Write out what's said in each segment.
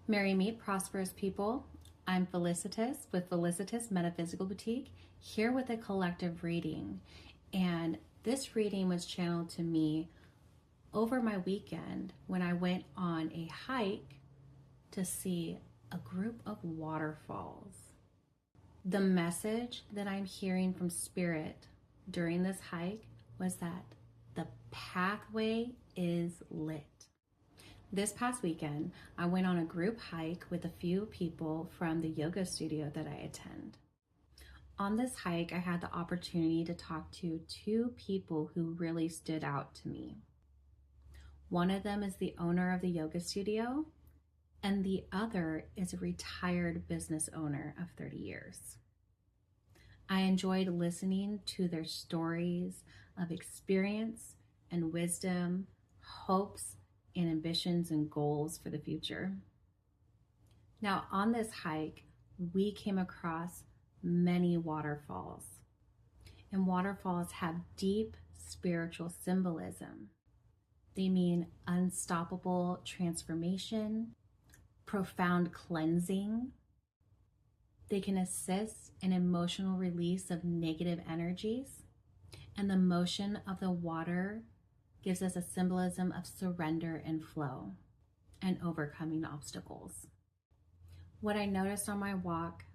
Merry Meet Prosperous people. I'm Felicitas with Felicitas Metaphysical Boutique, here with a collective reading. And this reading was channeled to me over my weekend when I went on a hike to see a group of waterfalls. The message that I'm hearing from Spirit during this hike was that the pathway is lit. This past weekend, I went on a group hike with a few people from the yoga studio that I attend. On this hike, I had the opportunity to talk to two people who really stood out to me. One of them is the owner of the yoga studio, and the other is a retired business owner of 30 years. I enjoyed listening to their stories of experience and wisdom, hopes, and ambitions and goals for the future. Now, on this hike, we came across many waterfalls, and waterfalls have deep spiritual symbolism. They mean unstoppable transformation, profound cleansing. They can assist in emotional release of negative energies, and the motion of the water gives us a symbolism of surrender and flow and overcoming obstacles. What I noticed on my walk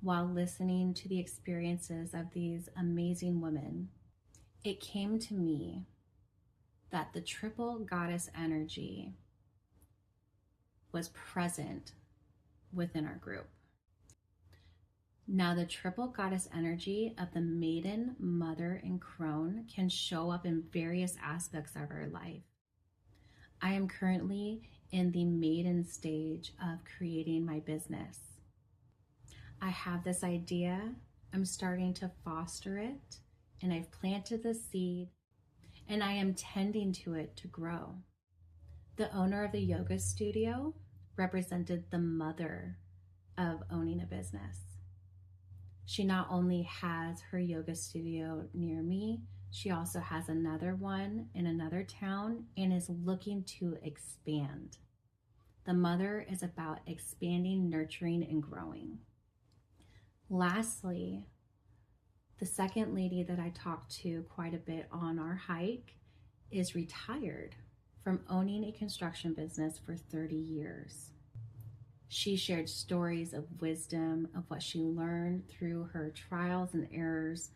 while listening to the experiences of these amazing women, it came to me that the triple goddess energy was present within our group. Now, the triple goddess energy of the maiden, mother, and crone can show up in various aspects of our life. I am currently in the maiden stage of creating my business. I have this idea, I'm starting to foster it, and I've planted the seed, and I am tending to it to grow. The owner of the yoga studio represented the mother of owning a business. She not only has her yoga studio near me, she also has another one in another town and is looking to expand. The mother is about expanding, nurturing, and growing. Lastly, the second lady that I talked to quite a bit on our hike is retired from owning a construction business for 30 years. She shared stories of wisdom of what she learned through her trials and errors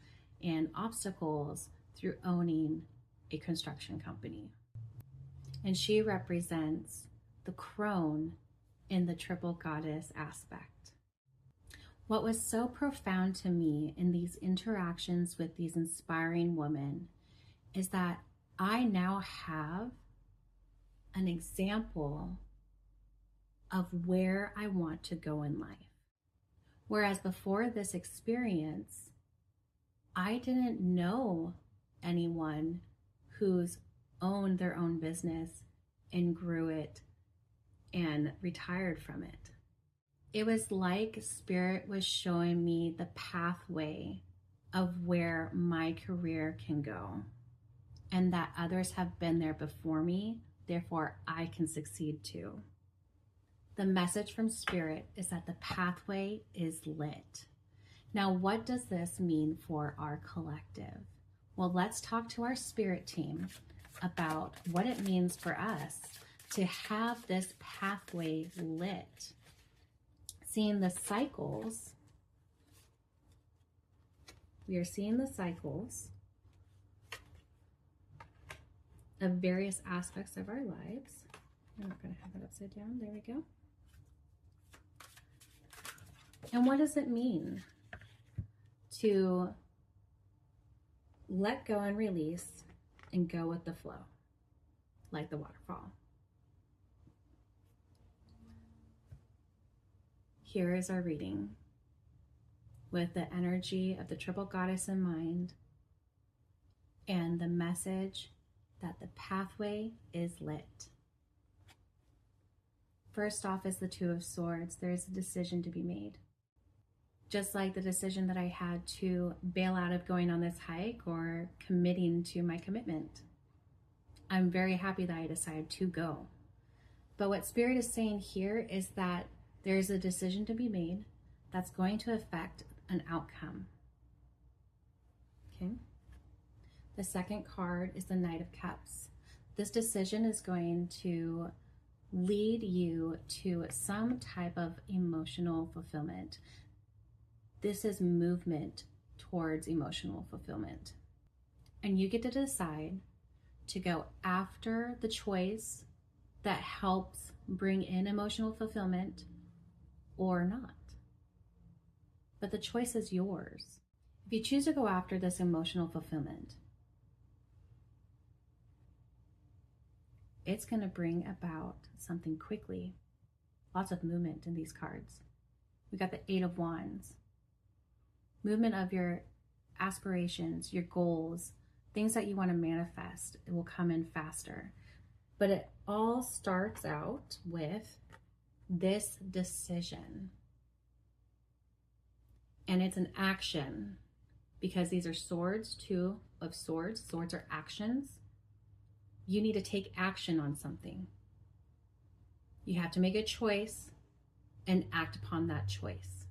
and obstacles through owning a construction company. And she represents the crone in the triple goddess aspect. What was so profound to me in these interactions with these inspiring women is that I now have an example of where I want to go in life. Whereas before this experience, I didn't know anyone who's owned their own business and grew it and retired from it. It was like Spirit was showing me the pathway of where my career can go, and that others have been there before me, therefore I can succeed too. The message from Spirit is that the pathway is lit. Now, what does this mean for our collective? Well, let's talk to our Spirit team about what it means for us to have this pathway lit. Seeing the cycles, we are seeing the cycles of various aspects of our lives. I'm not going to have it upside down. There we go. And what does it mean to let go and release and go with the flow, like the waterfall? Here is our reading with the energy of the triple goddess in mind and the message that the pathway is lit. First off is the Two of Swords. There is a decision to be made. Just like the decision that I had to bail out of going on this hike or committing to my commitment. I'm very happy that I decided to go. But what Spirit is saying here is that there's a decision to be made that's going to affect an outcome. Okay. The second card is the Knight of Cups. This decision is going to lead you to some type of emotional fulfillment. This is movement towards emotional fulfillment. And you get to decide to go after the choice that helps bring in emotional fulfillment or not. But the choice is yours. If you choose to go after this emotional fulfillment, it's going to bring about something quickly. Lots of movement in these cards. We got the Eight of Wands. Movement of your aspirations, your goals, things that you want to manifest. It will come in faster. But it all starts out with this decision. And it's an action, because these are swords, Two of Swords. Swords are actions. You need to take action on something. You have to make a choice and act upon that choice.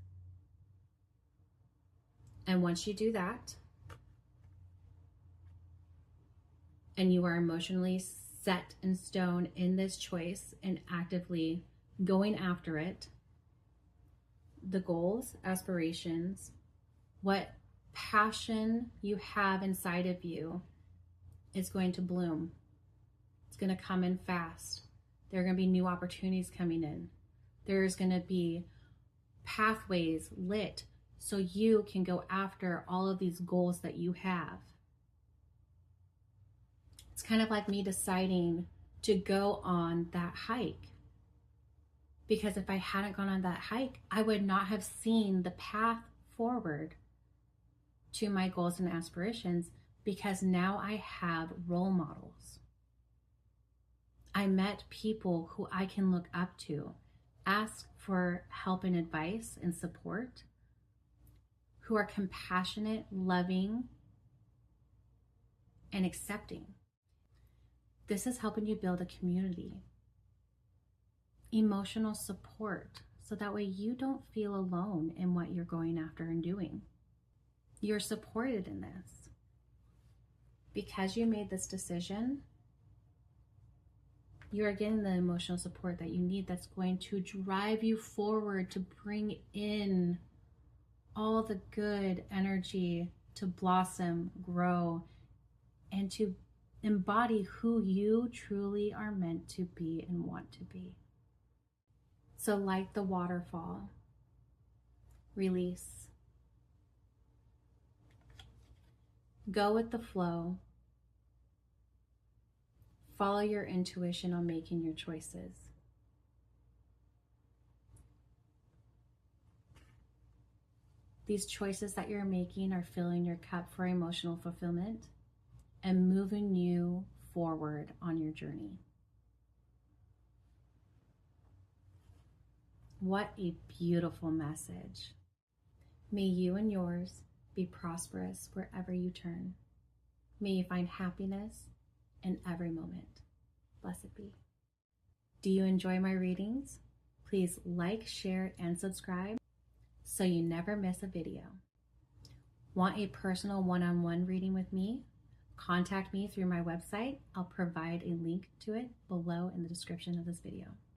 And once you do that, and you are emotionally set in stone in this choice and actively going after it, the goals, aspirations, what passion you have inside of you is going to bloom. It's going to come in fast. There are going to be new opportunities coming in. There's going to be pathways lit so you can go after all of these goals that you have. It's kind of like me deciding to go on that hike. Because if I hadn't gone on that hike, I would not have seen the path forward to my goals and aspirations, because now I have role models. I met people who I can look up to, ask for help and advice and support, who are compassionate, loving, and accepting. This is helping you build a community. Emotional support, so that way you don't feel alone in what you're going after and doing. You're supported in this. Because you made this decision, you are getting the emotional support that you need, that's going to drive you forward to bring in all the good energy to blossom, grow, and to embody who you truly are meant to be and want to be. So like the waterfall, release. Go with the flow. Follow your intuition on making your choices. These choices that you're making are filling your cup for emotional fulfillment and moving you forward on your journey. What a beautiful message. May you and yours be prosperous wherever you turn. May you find happiness in every moment. Blessed be. Do you enjoy my readings? Please like, share, and subscribe so you never miss a video. Want a personal one-on-one reading with me? Contact me through my website. I'll provide a link to it below in the description of this video.